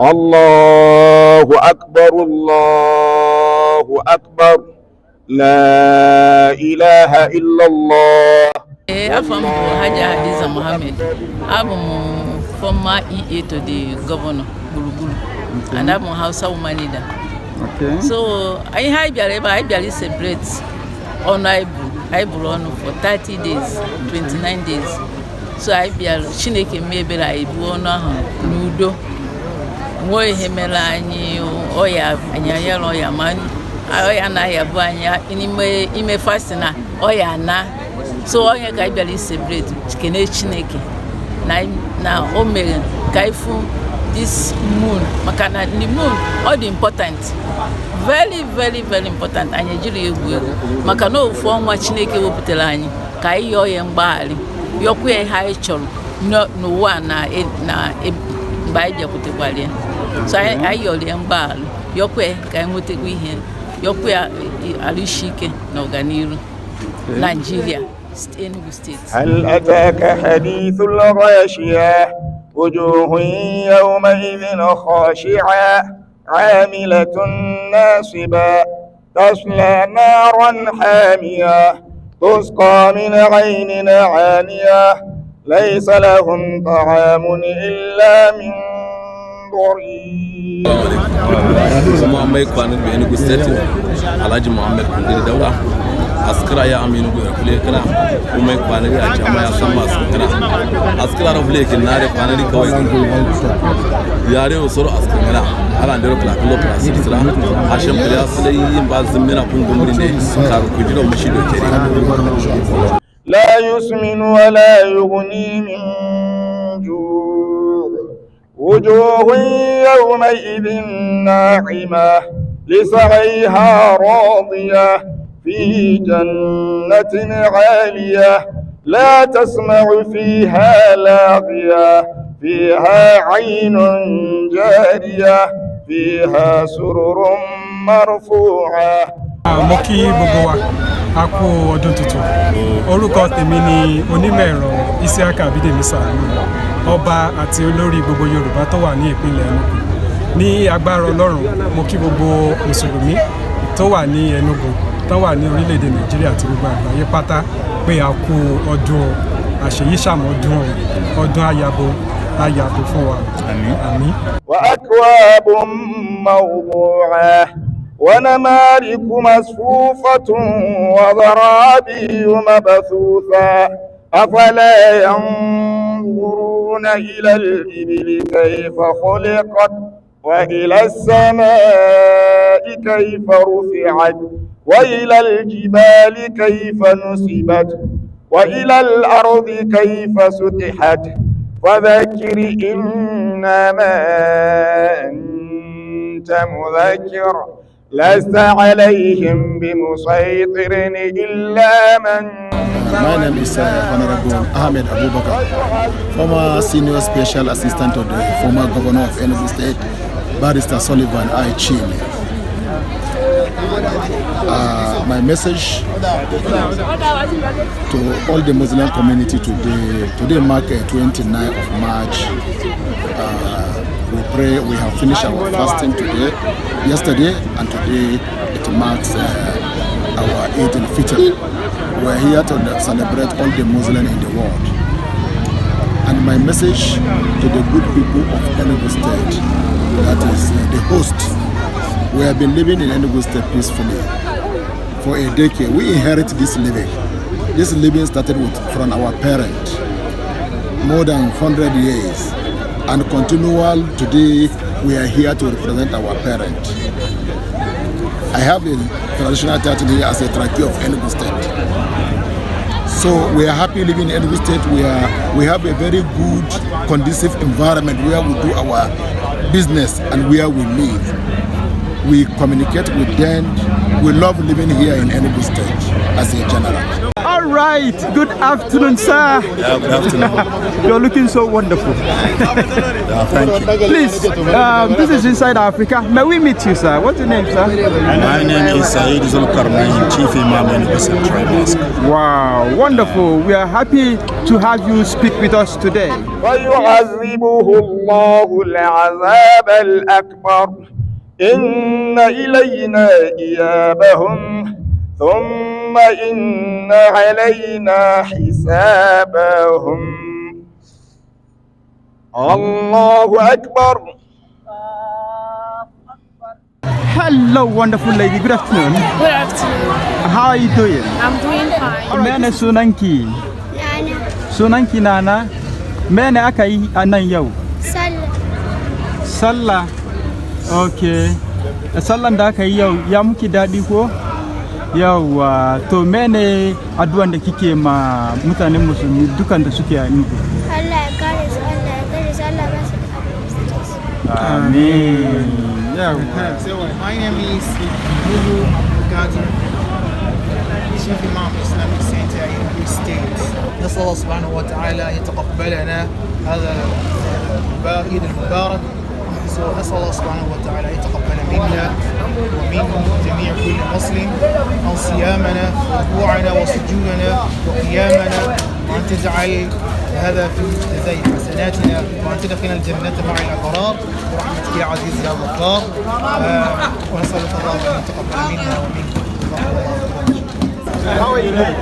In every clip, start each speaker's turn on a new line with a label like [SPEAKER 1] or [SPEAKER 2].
[SPEAKER 1] الله أكبر الله أكبر لا إله إلا الله.
[SPEAKER 2] Afam Haja Hadiza Mohammed. I'm former EA to the governor, Bulubulu, and I'm a Hausa woman leader.
[SPEAKER 3] Okay.
[SPEAKER 2] So I celebrate on Ibu for 30 days, 29 days. So I be a Chineke maybe I buona nudo. Moy hemela anyi oya anyaya oya man. Oya na ya bu anya ime fastina oya na. So oya ka be celebrate kene Chineke. Na o mere kaifu this moon makana the moon all the important, very very very important anya jiri egwu makana ofu onwa Chineke weputela anyi ka iyo ye mgbaali yokwu e ha ichoro no one na mgbe jeputekwali so ayo le mgbaali yokwu ka enwetekwu ihe yokwu alishike na organiru Nigeria Enugu State.
[SPEAKER 1] هل أتاك حديث الغاشية وجوه يومئذ خاشعة عاملة ناصبة تصلى نارا حامية تسقى من عين عانية ليس لهم طعام إلا من ضريع.
[SPEAKER 4] askara ya aminu go kule kana kuma kwanari a jama'a ya san masu kana askara rafle kin nare kwanari kawai yare usoro askara kana ala ndero kala kilo kala sitra asham kala sai yin ba zumina kun gumburi ne karu kujiro mushi do kere
[SPEAKER 1] la yusmin wa la yughni min ju' wujuhun yawma idhin na'imah li sa'iha radiyah في جنة عالية لا تسمع فيها لاغية فيها عين جارية فيها سرر مرفوعة.
[SPEAKER 5] Moki gbogbo wa a kú ọdún tuntun. Orúkọ tèmi ni onímọ̀-ẹ̀rọ Isiaka Abídèmí Sàánú, ọba àti olórí gbogbo Yorùbá tó wà ní ìpínlẹ̀ Enugu. Ní agbára Ọlọ́run, mo kí gbogbo Mùsùlùmí tó wà ní Enugu tán wà ní orílẹ̀-èdè Nàìjíríà àti gbogbo àgbáyé pátá pé a kú ọdún àṣeyíṣàmọ́dún ọdún ayabo fún wa. Àmín.
[SPEAKER 1] Wa akwabun mawdu'a wa namariku masfufatun wa zarabiyu mabthutha afala yanzuruna ila al-ibili kayfa khuliqat wa ila as-samaa'i kayfa rufi'at وإلى الجبال كيف نصبت وإلى الأرض كيف سطحت فذكر إنما أنت مذكر لست عليهم بمسيطر إلا من.
[SPEAKER 6] My name is Honorable Ahmed Abubakar, former Senior Special Assistant to the former Governor of Enugu State, Barrister Sullivan I. Chile. My message to all the Muslim community today mark 29th of March. We pray, we have finished our fasting yesterday, and today it marks our Eid el-Fitr. We are here to celebrate all the Muslims in the world. And my message to the good people of Enugu State, that is the host. We have been living in Enugu State peacefully for a decade. We inherit this living. This living started from our parents, more than 100 years. And continual, today we are here to represent our parents. I have a traditional title here as a trachea of Enugu State. So we are happy living in Enugu State. We have a very good, conducive environment where we do our business and where we live. We communicate with them. We love living here in Enugu State as a general.
[SPEAKER 3] right. Good afternoon, sir.
[SPEAKER 7] Yeah, good afternoon.
[SPEAKER 3] You're looking so wonderful.
[SPEAKER 7] Thank you.
[SPEAKER 3] Please, this is Inside Africa. May we meet you, sir? What's your name, sir?
[SPEAKER 7] My name is Eid el-Fitr Chief Imam Enugu Central Mosque.
[SPEAKER 3] Wow, wonderful. We are happy to have you speak with us today.
[SPEAKER 1] ويعذبه الله العذاب الأكبر إن إلينا إيابهم ثم إن علينا حسابهم الله أكبر.
[SPEAKER 3] Hello, wonderful lady. Good afternoon.
[SPEAKER 8] Good afternoon.
[SPEAKER 3] How are you doing?
[SPEAKER 8] I'm doing fine.
[SPEAKER 3] Mene sunanki?
[SPEAKER 8] Nana.
[SPEAKER 3] Sunanki Nana? Mene aka yi a nan yau?
[SPEAKER 8] Sallah.
[SPEAKER 3] Sallah. Okay. Sallan da aka yi yau ya muki daɗi ko? Yawwa. To mene addu'an da kike ma mutanen musulmi dukan da suke a Enugu?
[SPEAKER 8] Allah ya kare su, Allah ya kare su, Allah ba su da
[SPEAKER 3] Amin.
[SPEAKER 9] My name is Enugu Gadi, Chief Imam Islamic Center in the state. نسأل الله سبحانه وتعالى أن يتقبلنا هذا عيد المبارك. نسأل الله سبحانه وتعالى أن يتقبل منا ومن جميع كل مسلم عن صيامنا وركوعنا وسجودنا وقيامنا، وأن تجعل هذا في جزاء حسناتنا، وأن تدخلنا الجنة مع الأبرار برحمتك يا عزيز يا غفار. ونسأل الله أن يتقبل منا ومنكم.
[SPEAKER 3] How are you doing?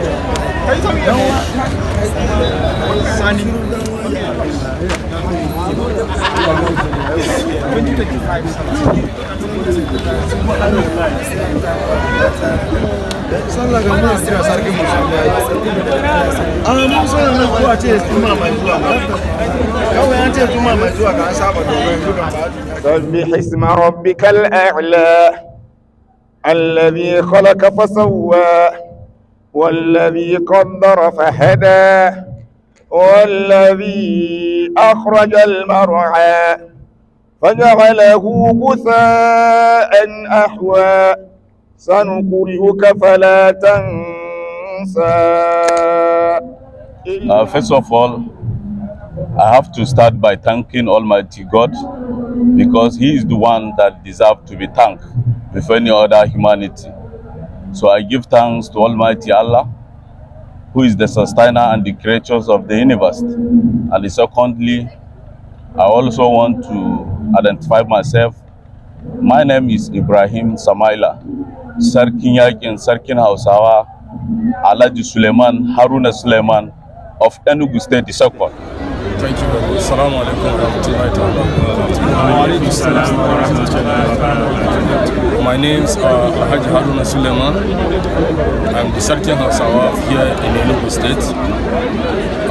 [SPEAKER 3] Can you tell me your name? Sunny. 2025.
[SPEAKER 9] Sallah ga ministry a sarkin musulmi. Mun so ne ko a ce juma mai zuwa. Kawai an ce juma mai zuwa ka an saba domin dukan ba.
[SPEAKER 1] سبح اسم ربك الأعلى الذي خلق فسوى والذي قدر فهدى والذي أخرج المرعى فجعله غثاء أحوى سنقرئك فلا تنسى.
[SPEAKER 10] First of all, I have to start by thanking Almighty God, because He is the one that deserves to be thanked before any other humanity. So I give thanks to Almighty Allah, who is the sustainer and the creators of the universe. And secondly, I also want to identify myself. My name is Ibrahim Samaila, Sarkin Yakin, Sarkin Hausawa, Alhaji Suleiman Haruna Suleiman of Enugu State, the second.
[SPEAKER 4] Thank you very much. Assalamu alaikum wa rahmatullahi ta'ala. My name is Alhaji Haruna Suleiman. I'm the Sarkin Hausawa here in Enugu State.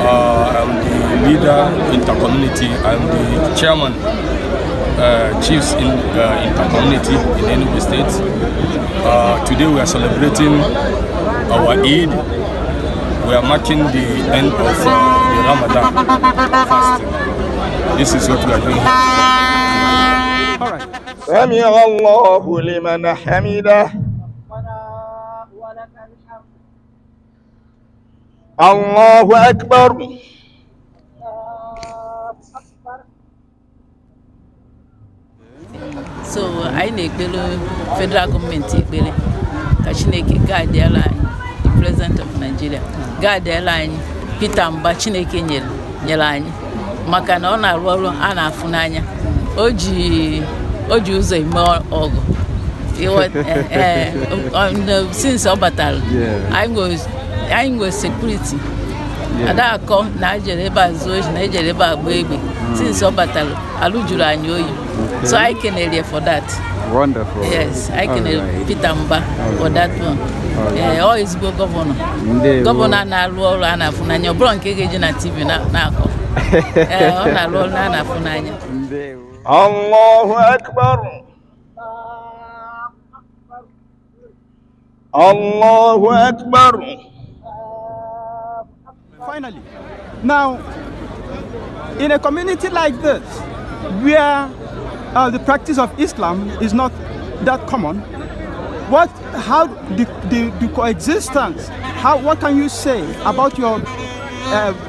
[SPEAKER 4] I'm the leader in the community. I'm the chairman, chiefs in intercommunity in Enugu State. Today we are celebrating our Eid. We are marking the end of the Ramadan fasting. This is what we are doing.
[SPEAKER 1] سمع الله لمن حمده الله أكبر.
[SPEAKER 2] So I na-ekpere federal gọọmenti ekpere ka Chineke gaadiela anyị, the president of Nigeria gaadiela anyị, Peter Mba Chineke nyere anyị, maka na ọ na-arụ ọrụ a na-afụ n'anya. O ji ụzọ eme ọgụ. Since ọ batara, anyị nwere security. Ada akọ na ejere ebe a zuo ohi, na ejere ebe a gba egbe. Since ọ batara, alụ juru anyị oyi. So I can area for that.
[SPEAKER 3] Wonderful.
[SPEAKER 2] Yes, I can Peter Mba for that one. All is go governor. Governor na alụ ọrụ a na-afụ n'anya. Ọ bụrụ nke ga-eji na TV na-akọ. Ọ na-alụ ọrụ a na-afụ n'anya.
[SPEAKER 1] Allahu Akbar. Allahu Akbar.
[SPEAKER 3] Finally, now, in a community like this, where the practice of Islam is not that common, how the coexistence? What can you say about your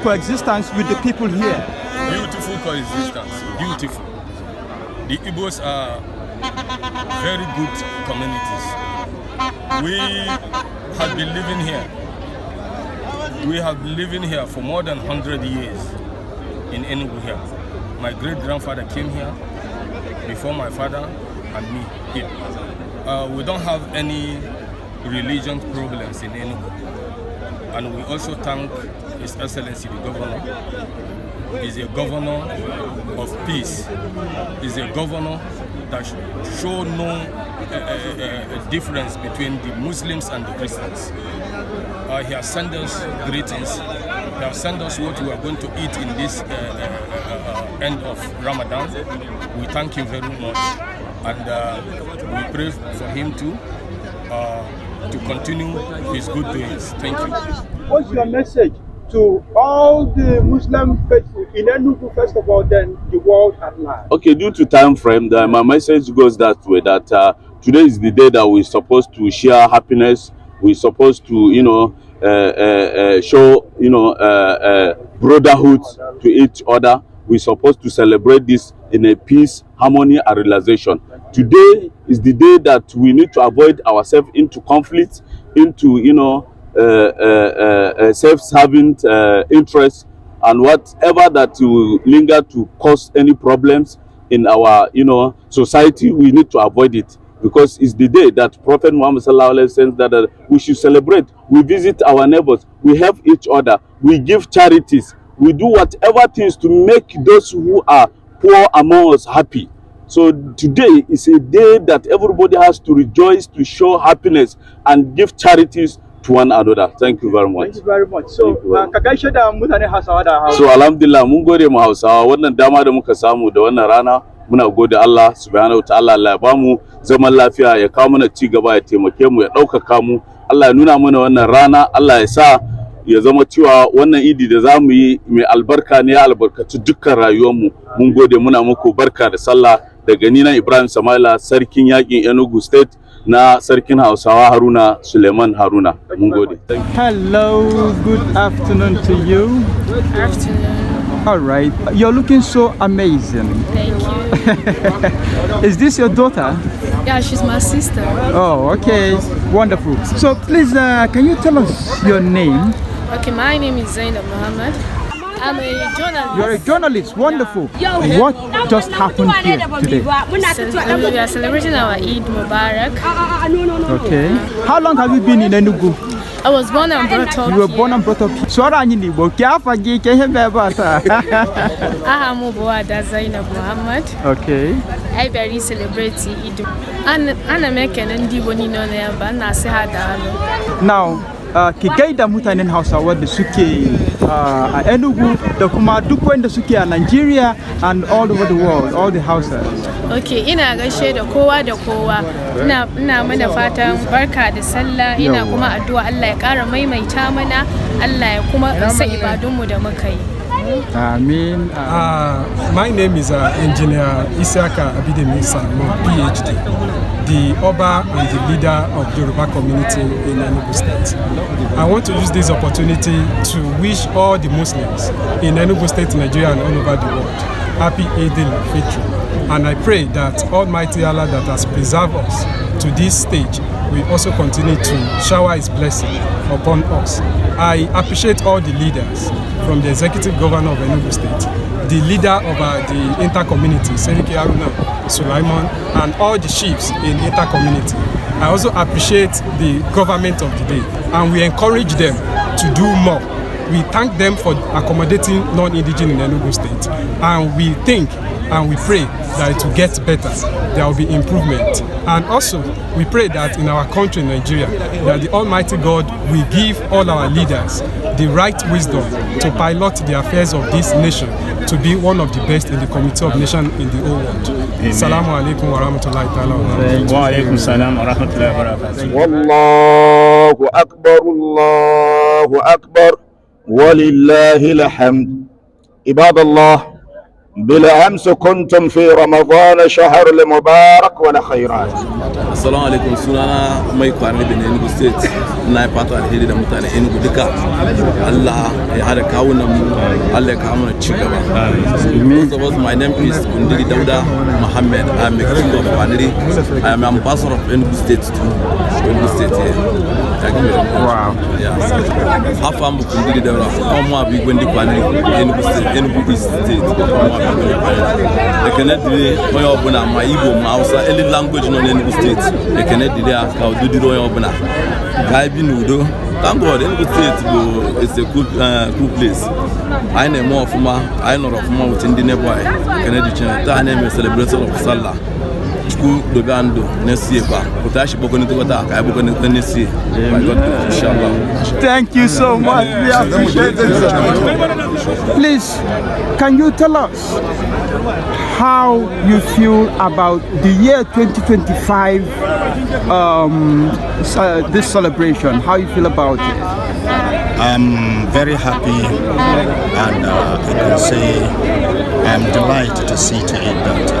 [SPEAKER 3] coexistence with the people here?
[SPEAKER 11] Beautiful coexistence, beautiful. The Igbos are very good communities. We have been living here. We have been living here for more than 100 years in Enugu here. My great-grandfather came here before my father and me here. We don't have any religion problems in Enugu. And we also thank His Excellency the Governor. He's a governor of peace. He's a governor that show no difference between the Muslims and the Christians. He has sent us greetings. He has sent us what we are going to eat in this end of Ramadan. We thank him very much, and we pray for him to continue his good doings. Thank you.
[SPEAKER 3] What's your message to all the Muslim faithful in Enugu, first of all, then the world at large?
[SPEAKER 10] Okay, due to time frame, my message goes that way, that today is the day that we're supposed to share happiness. We're supposed to, show, brotherhood to each other. We're supposed to celebrate this in a peace, harmony, and realization. Today is the day that we need to avoid ourselves into conflict, into, self-serving interests, and whatever that will linger to cause any problems in our, society. We need to avoid it, because it's the day that Prophet Muhammad sallallahu alaihi wasallam says that we should celebrate. We visit our neighbors, we help each other, we give charities, we do whatever things to make those who are poor among us happy. So today is a day that everybody has to rejoice, to show happiness, and give charities to one another. Thank you very much.
[SPEAKER 3] Thank you very much. So, kagaishe da mutane Hausawa da Hausa.
[SPEAKER 10] So alhamdulillah, mun gode mu Hausawa, wannan dama da muka samu da wannan rana, muna gode Allah subhanahu wa ta'ala. Allah ya bamu zaman lafiya, ya kawo mana ci gaba, ya taimake mu, ya ɗaukaka mu. Allah ya nuna mana wannan rana, Allah ya sa ya zama cewa wannan idi da zamu yi mai albarka ne, ya albarkaci dukkan rayuwar mu. Mun gode, muna muku barka da sallah daga ni na Ibrahim Samaila, sarkin yakin Enugu State, na sarkin Hausawa Haruna Suleiman Haruna. Mun gode.
[SPEAKER 3] Hello, good afternoon to you.
[SPEAKER 12] Good afternoon.
[SPEAKER 3] All right, you're looking so amazing.
[SPEAKER 12] Thank you.
[SPEAKER 3] Is this your daughter?
[SPEAKER 12] Yeah, she's my sister.
[SPEAKER 3] Oh, okay, wonderful. So please, can you tell us your name?
[SPEAKER 12] Okay, my name is Zainab Muhammad. I'm a journalist.
[SPEAKER 3] You're a journalist, wonderful. Yeah. What just happened here today?
[SPEAKER 12] We are celebrating our Eid Mubarak.
[SPEAKER 3] Okay. How long have you been in Enugu?
[SPEAKER 12] I was born and brought up.
[SPEAKER 3] You were born and brought up here. So
[SPEAKER 12] Zainab Muhammad.
[SPEAKER 3] Okay.
[SPEAKER 12] I very celebrate Eid. And American and Diboni no
[SPEAKER 3] Now, ki gaida mutanen Hausawa da suke a Enugu da kuma duk wanda suke a Nigeria and all over the world, all the Hausas.
[SPEAKER 12] Okay, ina gaishe da kowa da kowa. Ina mana fatan barka da sallah, ina kuma addu'a Allah ya ƙara maimaita mana, Allah ya kuma sa ibadunmu da muka yi.
[SPEAKER 3] Amen.
[SPEAKER 5] My name is Engineer Isiaka Abidemi Salmo, PhD, the Oba and the leader of the Yoruba community in Enugu State. I want to use this opportunity to wish all the Muslims in Enugu State, Nigeria, and all over the world happy Eid el-Fitr. And I pray that Almighty Allah that has preserved us to this stage will also continue to shower His blessing upon us. I appreciate all the leaders, from the executive governor of Enugu State, the leader of the inter-community, Seriki Haruna Sulaiman, and all the chiefs in inter-community. I also appreciate the government of the day, and we encourage them to do more. We thank them for accommodating non-indigenous in Enugu State, and we think and we pray that it will get better. There will be improvement. And also, we pray that in our country, Nigeria, that the Almighty God will give all our leaders the right wisdom to pilot the affairs of this nation to be one of the best in the community of nations in the whole world. Assalamu alaikum wa rahmatullahi ta'ala wa barakatuh.
[SPEAKER 7] Wa alaikum salam wa rahmatullahi wa barakatuh.
[SPEAKER 1] Wallahu akbar, Allahu akbar, walillahil hamd. Ibadallah, بالأمس كنتم في رمضان شهر المبارك ولا خيرات.
[SPEAKER 4] Assalamu alaikum, sunana mai kwana da Enugu State. Na yi fata alheri da mutane Enugu duka. Allah ya hada kawunan mu, Allah ya kawo mana ci gaba. My name is Kundiri Dauda Muhammad. I am a king of Kwaniri. I am ambassador of Enugu State too. Enugu State here.
[SPEAKER 3] Wow.
[SPEAKER 4] Yes. Half am Kundiri Dauda. Omo abi gwendi Kwaniri Enugu State, Enugu East State. Ekene dire onye ọbụla ma Igbo ma Hausa any language nọ n'Enugu State. Ekene dire ka ududiri onye ọbụla. Ka anyị bi n'udo. Thank God, Enugu State is a cool place. I know more of my, I know of more within the neighborhood. Kennedy Channel. I name a celebration of Salah. School the band next year. But I should go into what I will go into next year.
[SPEAKER 3] Thank you so much. We appreciate it. Please, can you tell us how you feel about the year 2025, this celebration? How you feel about it?
[SPEAKER 7] I'm very happy, and I can say I'm delighted to see to it that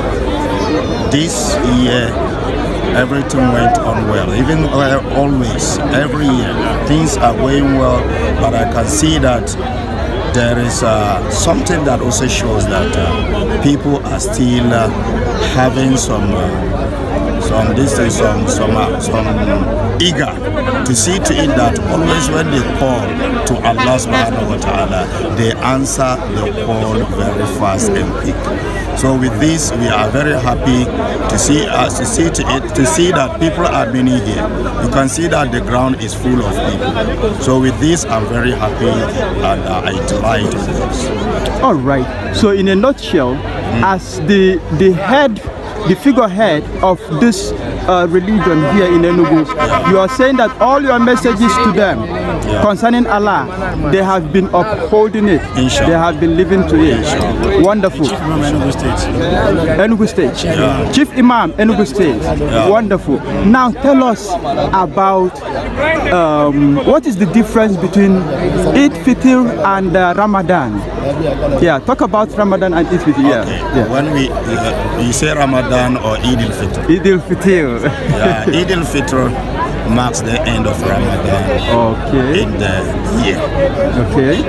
[SPEAKER 7] this year everything went on well. Even always, every year, things are going well, but I can see that there is something that also shows that people are still having some eager to see to it that always when they call to Allah subhanahu wa ta'ala, they answer the call very fast and quick. So with this, we are very happy to see that people are many here. You can see that the ground is full of people. So with this, I'm very happy and I delight in this.
[SPEAKER 3] All right. So in a nutshell, as the figurehead of this religion here in Enugu, you are saying that all your messages to them concerning Allah, they have been upholding it. Inshallah. They have been living to it. Inshallah. Wonderful.
[SPEAKER 7] Chief Imam Enugu State.
[SPEAKER 3] Enugu State. Yeah. Chief Imam Enugu State. Yeah. Wonderful. Now tell us about what is the difference between Eid Fitr and Ramadan. Yeah, talk about Ramadan and Eid Fitr. Yeah.
[SPEAKER 7] Okay.
[SPEAKER 3] Yeah.
[SPEAKER 7] When you say Ramadan or Eid el-Fitr?
[SPEAKER 3] Eid el-Fitr.
[SPEAKER 7] Yeah, Eid el-Fitr marks the end of Ramadan in the year.
[SPEAKER 3] Okay.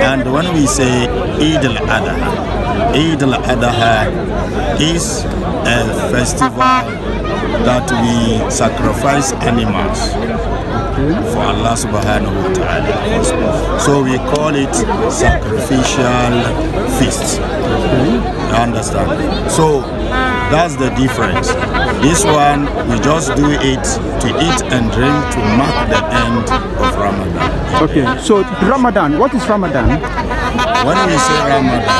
[SPEAKER 7] And when we say Eid al-Adha is a festival that we sacrifice animals for Allah subhanahu wa ta'ala. So we call it sacrificial feast. You understand? So that's the difference. This one, we just do it to eat and drink to mark the end of Ramadan.
[SPEAKER 3] Okay, so Ramadan, what is Ramadan?
[SPEAKER 7] When we say Ramadan,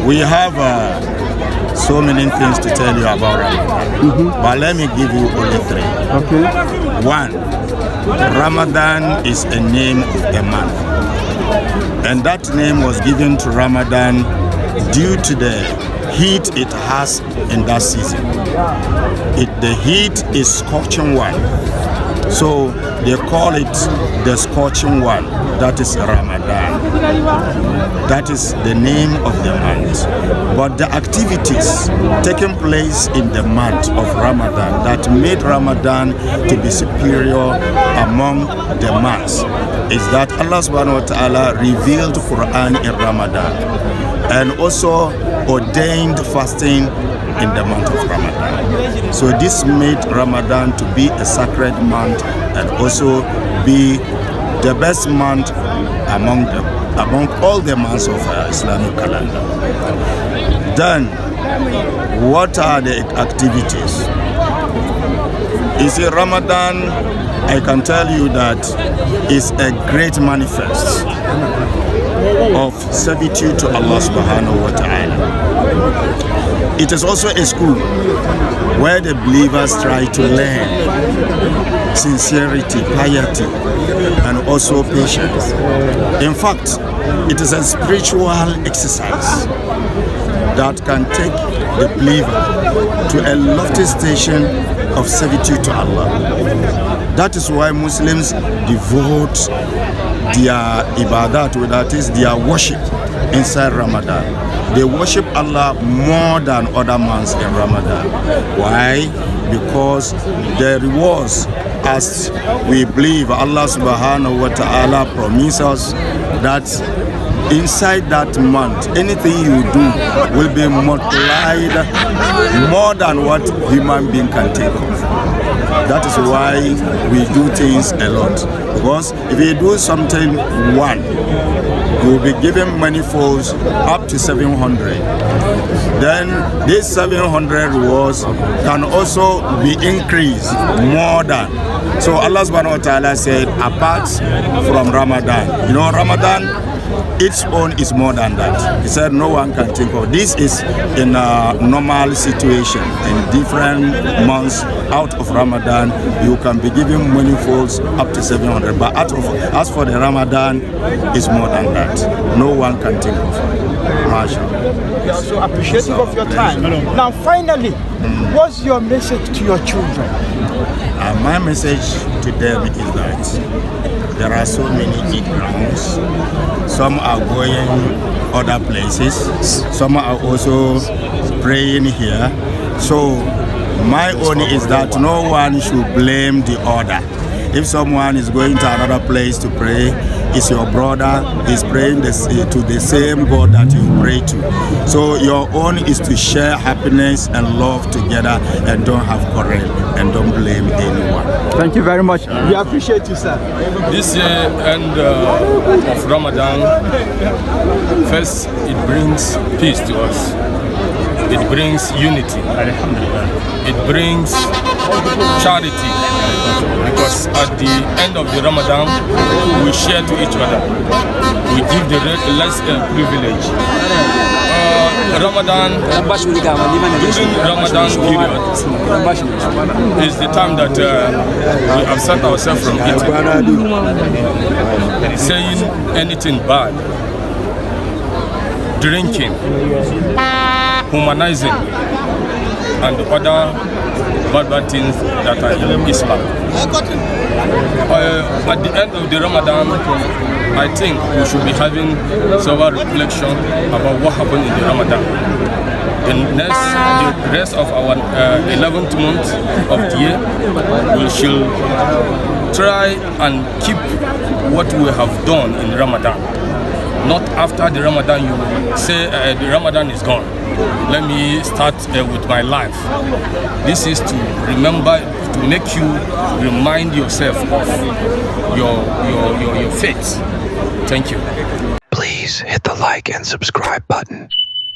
[SPEAKER 7] we have so many things to tell you about Ramadan. But let me give you only three.
[SPEAKER 3] Okay.
[SPEAKER 7] One, Ramadan is a name of a month. And that name was given to Ramadan due to the heat it has in that season. The heat is scorching one. So they call it the scorching one. That is Ramadan. That is the name of the month. But the activities taking place in the month of Ramadan that made Ramadan to be superior among the months is that Allah subhanahu wa ta'ala revealed Quran in Ramadan and also ordained fasting in the month of Ramadan. So this made Ramadan to be a sacred month and also be the best month among all the months of Islamic calendar. Then, what are the activities? You see, Ramadan, I can tell you that is a great manifest of servitude to Allah subhanahu wa ta'ala. It is also a school where the believers try to learn sincerity, piety, and also patience. In fact, it is a spiritual exercise that can take the believer to a lofty station of servitude to Allah. That is why Muslims devote their ibadat, that is their worship inside Ramadan. They worship Allah more than other months in Ramadan. Why? Because the rewards, as we believe Allah subhanahu wa ta'ala promises that inside that month, anything you do will be multiplied more than what human being can take of. That is why we do things a lot. Because if you do something one, you will be given manifolds up to 700. Then these 700 rewards can also be increased more than. So Allah subhanahu wa ta'ala said, apart from Ramadan, you know, Ramadan, its own is more than that. He said no one can think of. This is in a normal situation. In different months out of Ramadan, you can be given manifolds up to 700. But as for the Ramadan, it's more than that. No one can think of it.
[SPEAKER 13] We are so appreciative of your time. Now, finally, what's your message to your children?
[SPEAKER 7] My message to them is that there are so many Eid grounds. Some are going other places. Some are also praying here. So my own is that no one should blame the other. If someone is going to another place to pray, it's your brother, is praying to the same God that you pray to. So your own is to share happiness and love together and don't have quarrel and don't blame anyone.
[SPEAKER 13] Thank you very much. We appreciate you, sir.
[SPEAKER 11] This year end of Ramadan, first it brings peace to us. It brings unity. It brings charity. Because at the end of the Ramadan, we share to each other. We give the less privilege. During Ramadan period is the time that we absent ourselves from eating, saying anything bad, drinking, humanizing, and other bad things that are in Islam. At the end of the Ramadan, I think we should be having several reflection about what happened in the Ramadan. The rest of our 11th month of the year, we shall try and keep what we have done in Ramadan. Not after the Ramadan you say the Ramadan is gone. Let me start with my life. This is to remember, to make you remind yourself of your faith. Thank you.
[SPEAKER 14] Please hit the like and subscribe button.